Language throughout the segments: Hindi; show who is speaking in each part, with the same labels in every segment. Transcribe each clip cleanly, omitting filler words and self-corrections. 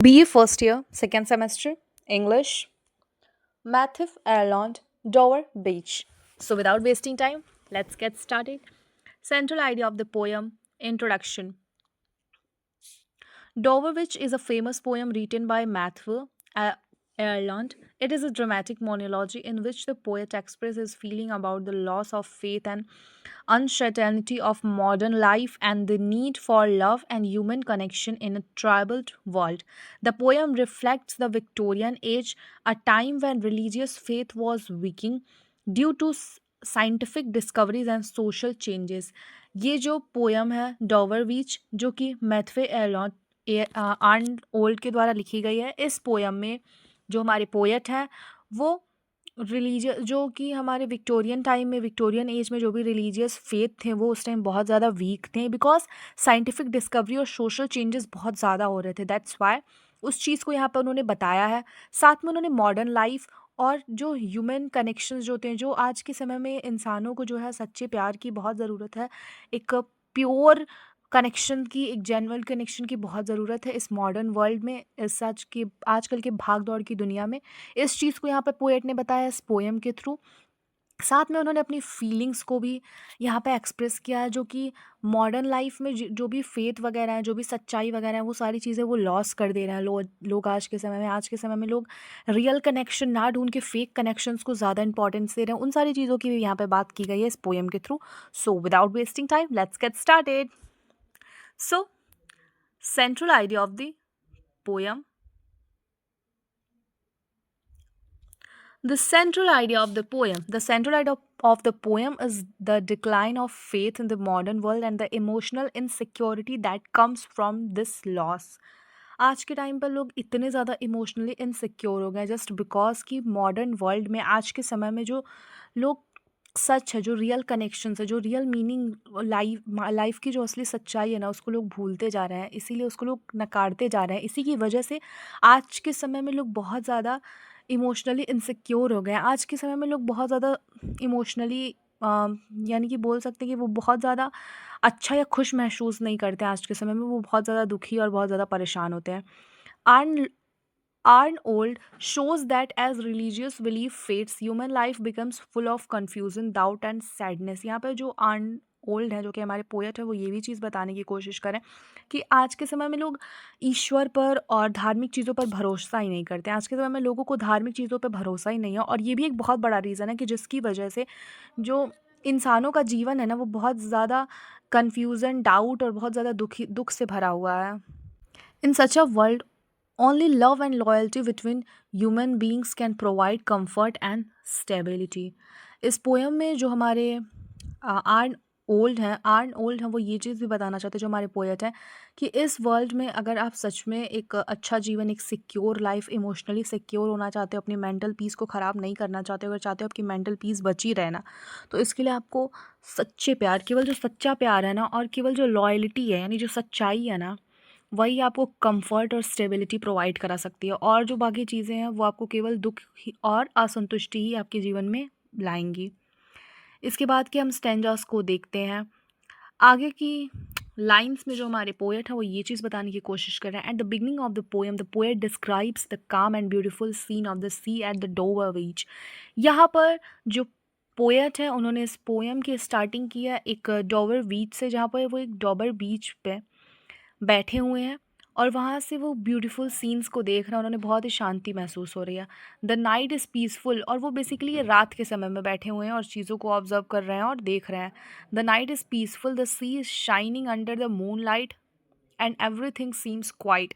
Speaker 1: BE first year, second semester, English, Matthew Ireland, Dover Beach. So, without wasting time, let's get started. Central idea of the poem Introduction. Doverwich is a famous poem written by Matthew uh, Ireland. It is a dramatic monologue in which the poet expresses his feeling about the loss of faith and uncertainty of modern life and the need for love and human connection in a troubled world. The poem reflects the Victorian age, a time when religious faith was weakening due to scientific discoveries and social changes. ये जो पोयम है डॉवर बीच जो कि मैथवे एलॉट आर्न ओल्ड के द्वारा लिखी गई है। इस पोयम में जो हमारे पोएट हैं वो रिलीजियस जो कि हमारे विक्टोरियन टाइम में विक्टोरियन एज में जो भी रिलीजियस फेथ थे वो उस टाइम बहुत ज़्यादा वीक थे बिकॉज साइंटिफिक डिस्कवरी और सोशल चेंजेस बहुत ज़्यादा हो रहे थे। दैट्स वाई उस चीज़ को यहाँ पर उन्होंने बताया है। साथ में उन्होंने मॉडर्न लाइफ और जो ह्यूमन कनेक्शंस जो होते हैं जो आज के समय में इंसानों को जो है सच्चे प्यार की बहुत ज़रूरत है। एक प्योर कनेक्शन की एक जेन्युइन कनेक्शन की बहुत ज़रूरत है इस मॉडर्न वर्ल्ड में इस सच की आजकल के भाग दौड़ की दुनिया में। इस चीज़ को यहाँ पर पोएट ने बताया इस पोएम के थ्रू। साथ में उन्होंने अपनी फीलिंग्स को भी यहाँ पे एक्सप्रेस किया है जो कि मॉडर्न लाइफ में जो भी फेथ वगैरह है जो भी सच्चाई वगैरह है वो सारी चीज़ें वो लॉस कर दे रहे हैं लोग आज के समय में लोग रियल कनेक्शन ना ढूंढ के फेक कनेक्शंस को ज़्यादा इंपॉर्टेंस दे रहे हैं। उन सारी चीज़ों की भी यहाँ पे बात की गई है इस पोएम के through. So without wasting time let's get started. So central idea of the poem. The central idea of the poem is the decline of faith in the modern world and the emotional insecurity that comes from this loss. आज के टाइम पर लोग इतने ज़्यादा इमोशनली इनसिक्योर हो गए जस्ट बिकॉज कि मॉडर्न वर्ल्ड में आज के समय में जो लोग सच है जो रियल कनेक्शंस है जो रियल मीनिंग लाइफ की जो असली सच्चाई है ना उसको लोग भूलते जा रहे हैं, इसीलिए उसको लोग नकारते जा रहे हैं। इसी की वजह से आज के समय में लोग बहुत ज़्यादा इमोशनली इनसिक्योर हो गए हैं। आज के समय में लोग बहुत ज़्यादा इमोशनली यानी कि बोल सकते हैं कि वो बहुत ज़्यादा अच्छा या खुश महसूस नहीं करते हैं। आज के समय में वो बहुत ज़्यादा दुखी और बहुत ज़्यादा परेशान होते हैं। आर्न Arnold shows that as religious belief fades, human life becomes full of confusion, doubt and sadness. यहाँ पे जो आर्न ओल्ड है जो कि हमारे पोएट है वो ये भी चीज़ बताने की कोशिश करें कि आज के समय में लोग ईश्वर पर और धार्मिक चीज़ों पर भरोसा ही नहीं करते हैं। आज के समय में लोगों को धार्मिक चीज़ों पर भरोसा ही नहीं है और ये भी एक बहुत बड़ा रीज़न है कि जिसकी वजह से जो इंसानों का जीवन है ना वो बहुत ज़्यादा कन्फ्यूज़न डाउट और बहुत ज़्यादा दुख से भरा हुआ है। In such a world, only love and loyalty between human beings can provide comfort and stability. इस पोएम में जो हमारे आर्न ओल्ड हैं वो ये चीज़ भी बताना चाहते हैं जो हमारे पोएट हैं कि इस वर्ल्ड में अगर आप सच में एक अच्छा जीवन एक सिक्योर लाइफ इमोशनली सिक्योर होना चाहते हो, अपनी मेंटल पीस को ख़राब नहीं करना चाहते हो, अगर चाहते हो आपकी मेंटल पीस बची रहे ना, तो इसके लिए आपको सच्चे प्यार केवल जो सच्चा प्यार है ना और केवल जो लॉयल्टी है यानी जो सच्चाई है ना वही आपको कंफर्ट और स्टेबिलिटी प्रोवाइड करा सकती है और जो बाकी चीज़ें हैं वो आपको केवल दुख ही और असंतुष्टि ही आपके जीवन में लाएंगी। इसके बाद के हम स्टैंजास को देखते हैं। आगे की लाइंस में जो हमारे पोएट हैं वो ये चीज़ बताने की कोशिश कर रहे हैं। At the beginning of the poem the poet describes the calm and beautiful scene of the sea at the Dover beach. यहाँ पर जो पोएट है उन्होंने इस पोएम की स्टार्टिंग की है एक डोवर बीच से, जहाँ पर वो एक डोवर बीच पे बैठे हुए हैं और वहाँ से वो ब्यूटीफुल सीन्स को देख रहे हैं। उन्होंने बहुत ही शांति महसूस हो रही है। द नाइट इज़ पीसफुल और वो बेसिकली ये रात के समय में बैठे हुए हैं और चीज़ों को ऑब्जर्व कर रहे हैं और देख रहे हैं। The night is peaceful, the sea is shining under the moon light and everything seems quiet.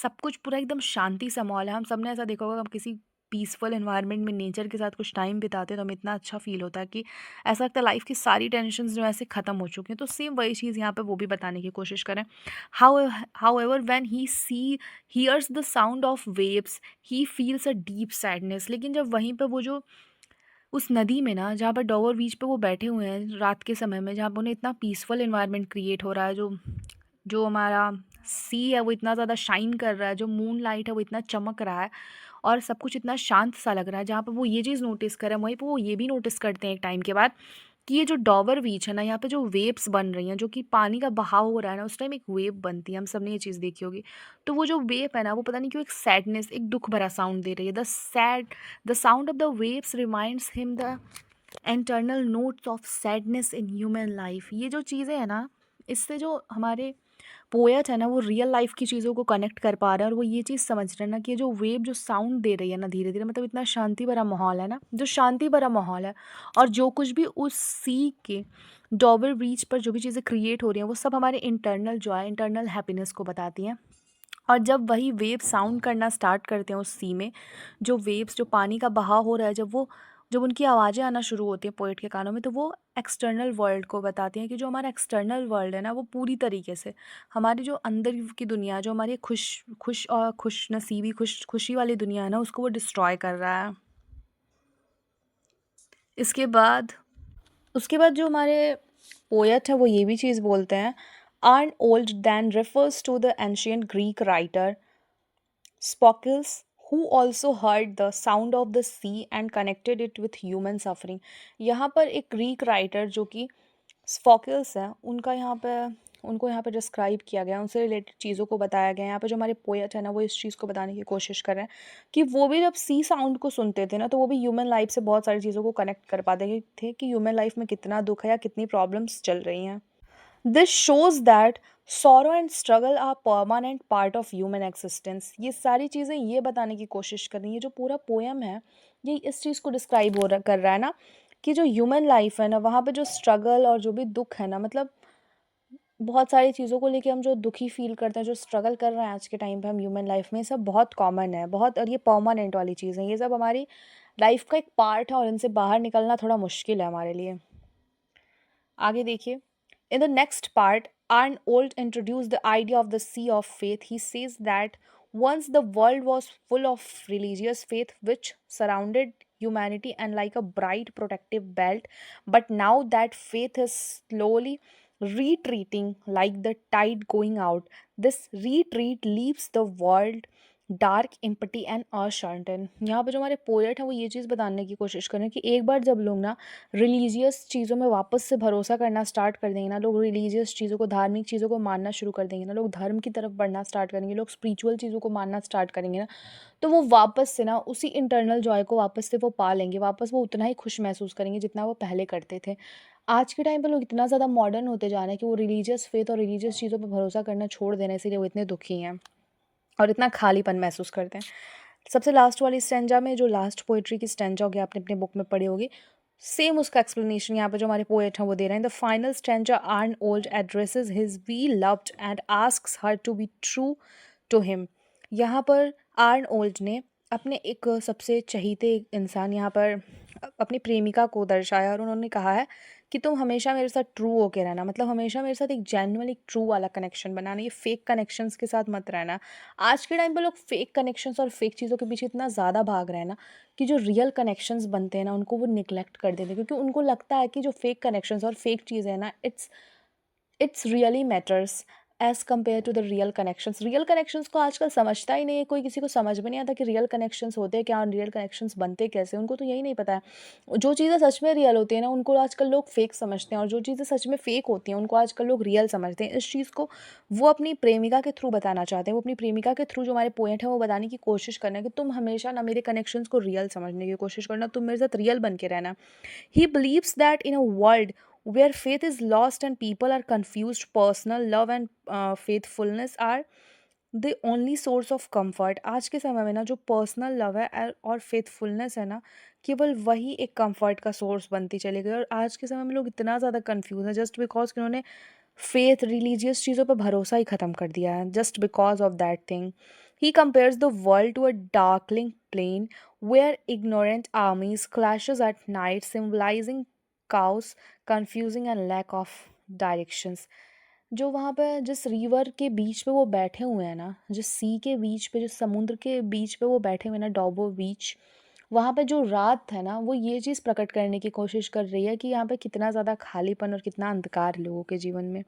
Speaker 1: सब कुछ पूरा एकदम शांति सा माहौल है। हम सब ने ऐसा देखा होगा, हम किसी पीसफुल एनवायरनमेंट में नेचर के साथ कुछ टाइम बिताते हैं तो हमें इतना अच्छा फील होता है कि ऐसा लगता है लाइफ की सारी टेंशन्स जो ऐसे ख़त्म हो चुकी हैं। तो सेम वही चीज़ यहाँ पे वो भी बताने की कोशिश करें। However when he see hears the sound of waves he feels a deep sadness. लेकिन जब वहीं पर वो जो उस नदी में ना जहाँ पर डोवर बीच पे वो बैठे हुए हैं रात के समय में, जहाँ पर उन्हें इतना पीसफुल एनवायरनमेंट क्रिएट हो रहा है, जो जो हमारा सी है वो इतना ज़्यादा शाइन कर रहा है, जो मून लाइट है वो इतना चमक रहा है और सब कुछ इतना शांत सा लग रहा है। जहाँ पर वो ये चीज़ नोटिस कर रहे हैं वहीं पर वो ये भी नोटिस करते हैं एक टाइम के बाद कि ये जो डॉवर बीच है ना, यहाँ पे जो वेव्स बन रही हैं, जो कि पानी का बहाव हो रहा है ना, उस टाइम एक वेव बनती है, हम सबने ये चीज़ देखी होगी। तो वो जो वेव है ना, वो पता नहीं क्यों एक सैडनेस, एक दुःख भरा साउंड दे रही है। The sound of the waves reminds him the internal notes of sadness in human life. ये जो चीज़ें हैं ना, इससे जो हमारे पोएट है ना, वो रियल लाइफ की चीज़ों को कनेक्ट कर पा रहा है, और वो ये चीज़ समझ रहे हैं ना कि ये जो वेव जो साउंड दे रही है ना धीरे धीरे, मतलब इतना शांति भरा माहौल है ना, जो शांति भरा माहौल है, और जो कुछ भी उस सी के डॉबर ब्रीच पर जो भी चीज़ें क्रिएट हो रही हैं, वो सब हमारे इंटरनल जॉय, इंटरनल हैप्पीनेस को बताती हैं। और जब वही वेव साउंड करना स्टार्ट करते हैं उस सी में, जो वेव्स, जो पानी का बहाव हो रहा है, जब उनकी आवाज़ें आना शुरू होती हैं पोएट के कानों में, तो वो एक्सटर्नल वर्ल्ड को बताती हैं कि जो हमारा एक्सटर्नल वर्ल्ड है ना, वो पूरी तरीके से हमारी जो अंदर की दुनिया, जो हमारी खुश खुश और खुश नसीबी खुशी वाली दुनिया है ना, उसको वो डिस्ट्रॉय कर रहा है। इसके बाद उसके बाद जो हमारे पोएट है, वो ये भी चीज़ बोलते हैं, आर्न old then refers to the ancient Greek writer Spockles, who also heard the sound of the sea and connected it with human suffering। यहाँ पर एक ग्रीक राइटर जो कि स्पॉकल्स हैं, उनको यहाँ पे डिस्क्राइब किया गया, उनसे रिलेटेड चीज़ों को बताया गया। यहाँ पे जो हमारे पोएट है ना, वो इस चीज़ को बताने की कोशिश कर रहे हैं कि वो भी जब सी साउंड को सुनते थे ना, तो वो भी ह्यूमन लाइफ से बहुत सारी चीज़ों को कनेक्ट कर पाते थे कि ह्यूमन लाइफ में कितना दुख है या कितनी प्रॉब्लम्स चल रही हैं। This shows that sorrow and struggle are permanent part of human existence। ये सारी चीज़ें ये बताने की कोशिश कर रही हैं, जो पूरा पोएम है, ये इस चीज़ को डिस्क्राइब कर रहा है ना, कि जो ह्यूमन लाइफ है ना, वहाँ पे जो स्ट्रगल और जो भी दुख है ना, मतलब बहुत सारी चीज़ों को लेके हम जो दुखी फील करते हैं, जो स्ट्रगल कर रहे हैं आज के टाइम पे हम ह्यूमन लाइफ में, ये सब बहुत कॉमन है, बहुत, और ये परमानेंट वाली चीज़ है, ये सब हमारी लाइफ का एक पार्ट है, और इनसे बाहर निकलना थोड़ा मुश्किल है हमारे लिए। आगे देखिए। In the next part, Arnold introduced the idea of the sea of faith. He says that once the world was full of religious faith which surrounded humanity and like a bright protective belt, but now that faith is slowly retreating like the tide going out. This retreat leaves the world dark empty and uncertain. यहाँ पे जो हमारे पोएट हैं, वो ये चीज़ बताने की कोशिश कर रहे हैं कि एक बार जब लोग ना रिलीजियस चीज़ों में वापस से भरोसा करना स्टार्ट कर देंगे ना, लोग रिलीजियस चीज़ों को, धार्मिक चीज़ों को मानना शुरू कर देंगे ना, लोग धर्म की तरफ बढ़ना स्टार्ट करेंगे, लोग स्पिरिचुअल चीज़ों को मानना स्टार्ट करेंगे ना, तो वो वापस से ना उसी इंटरनल जॉय को वापस से वो पा लेंगे, वापस वो उतना ही खुश महसूस करेंगे जितना वो पहले करते थे। आज के टाइम पे लोग इतना ज़्यादा मॉडर्न होते जा रहे हैं कि वो रिलीजियस फेथ और रिलीजियस चीज़ों पर भरोसा करना छोड़ देने, इसीलिए वो इतने दुखी हैं और इतना खालीपन महसूस करते हैं। सबसे लास्ट वाली स्टैंजा में, जो लास्ट पोएट्री की स्टैंजा होगी, आपने अपने बुक में पढ़ी होगी, सेम उसका एक्सप्लेनेशन यहाँ पे जो हमारे पोएट हैं वो दे रहे हैं। The final stanza Arnold addresses his beloved and asks her to be true to him. यहाँ पर आर्न ओल्ड ने अपने एक सबसे चहीते इंसान, यहाँ पर अपनी प्रेमिका को दर्शाया, और उन्होंने कहा है कि तुम हमेशा मेरे साथ ट्रू होके रहना, मतलब हमेशा मेरे साथ एक जेन्युइन, एक ट्रू वाला कनेक्शन बनाना, ये फेक कनेक्शंस के साथ मत रहना। आज के टाइम पे लोग फेक कनेक्शंस और फेक चीज़ों के पीछे इतना ज़्यादा भाग रहे हैं ना, कि जो रियल कनेक्शंस बनते हैं ना, उनको वो निगलेक्ट कर देते हैं, क्योंकि उनको लगता है कि जो फेक कनेक्शंस और फेक चीज़ें हैं ना, it's really matters as compare to the real connections. Real connections को आजकल समझता ही नहीं है कोई, किसी को समझ में नहीं आता कि रियल कनेक्शंस होते हैं क्या और रियल कनेक्शंस बनते कैसे, उनको तो यही नहीं पता है। जो चीज़ें सच में रियल होती हैं ना, उनको आजकल लोग फेक समझते हैं, और जो चीज़ें सच में फेक होती हैं, उनको आजकल लोग रियल समझते हैं। इस चीज़ को वो अपनी प्रेमिका के थ्रू बताना चाहते हैं, वो अपनी प्रेमिका के थ्रू, जो हमारे पोएट हैं, वो बताने की कोशिश करना है कि तुम हमेशा ना मेरे कनेक्शंस को रियल समझने की कोशिश करना, तुम मेरे साथ रियल बन के रहना। He believes that in a world where faith is lost and people are confused, personal love and faithfulness are the only source of comfort। आज के समय में ना, जो पर्सनल लव है और फेथफुलनेस है ना, केवल वही एक कंफर्ट का सोर्स बनती चली गई। और आज के समय में लोग इतना ज़्यादा कंफ्यूज हैं जस्ट बिकॉज कि उन्होंने फेथ, रिलीजियस चीज़ों पर भरोसा ही ख़त्म कर दिया है, just because of that thing. He compares the world to a darkling plain where ignorant armies clashes at night, symbolizing chaos, confusing and lack of directions। जो वहाँ पे जिस रिवर के बीच पे वो बैठे हुए हैं ना, जिस सी के बीच पे, जिस समुद्र के बीच पे वो बैठे हुए हैं ना, डॉबो बीच, वहाँ पे जो रात है ना, वो ये चीज़ प्रकट करने की कोशिश कर रही है कि यहाँ पे कितना ज़्यादा खालीपन और कितना अंधकार लोगों के जीवन में।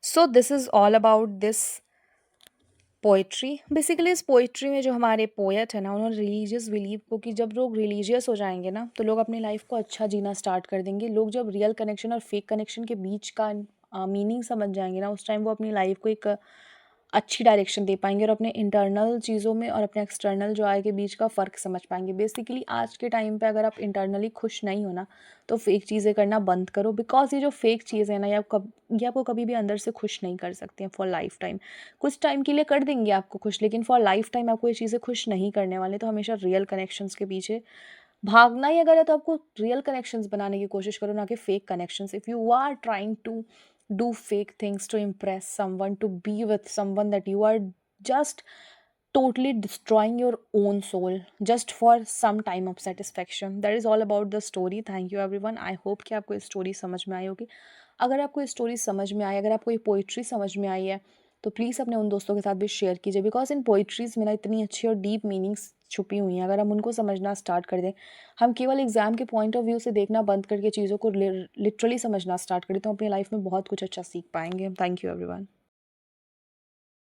Speaker 1: So this is all about this poetry basically इस पोएट्री में जो हमारे पोएट है ना, उन्होंने रिलीजियस बिलीव को कि जब लोग रिलीजियस हो जाएंगे ना तो लोग अपनी लाइफ को अच्छा जीना स्टार्ट कर देंगे। लोग जब रियल कनेक्शन और फेक कनेक्शन के बीच का मीनिंग समझ जाएंगे ना, उस टाइम वो अपनी लाइफ को एक अच्छी डायरेक्शन दे पाएंगे और अपने इंटरनल चीज़ों में और अपने एक्सटर्नल जो आय के बीच का फ़र्क समझ पाएंगे। बेसिकली आज के टाइम पे अगर आप इंटरनली खुश नहीं हो ना, तो फेक चीज़ें करना बंद करो, बिकॉज ये जो फेक चीज़ें हैं ना, ये आपको कभी भी अंदर से खुश नहीं कर सकती हैं फॉर लाइफ टाइम। कुछ टाइम के लिए कर देंगे आपको खुश, लेकिन फॉर लाइफ टाइम आपको ये चीज़ें खुश नहीं करने वाले। तो हमेशा रियल कनेक्शंस के पीछे भागना ही अगर है तो आपको रियल कनेक्शंस बनाने की कोशिश करो, ना कि fake connections. If you are trying to do fake things to impress someone, to be with someone, that you are just totally destroying your own soul just for some time of satisfaction. That is all about the story. Thank you everyone. I hope कि आपको ये स्टोरी समझ में आई होगी। अगर आपको ये स्टोरी समझ में आई, अगर आपको ये पोइट्री समझ में आई है, तो प्लीज़ अपने उन दोस्तों के साथ भी शेयर कीजिए, बिकॉज इन पोइट्रीज़ में ना इतनी अच्छी और डीप मीनिंग्स छुपी हुई हैं। अगर हम उनको समझना स्टार्ट कर दें, हम केवल एग्ज़ाम के पॉइंट ऑफ व्यू से देखना बंद करके चीज़ों को लिटरली समझना स्टार्ट करें, तो अपनी लाइफ में बहुत कुछ अच्छा सीख पाएंगे। Thank you everyone.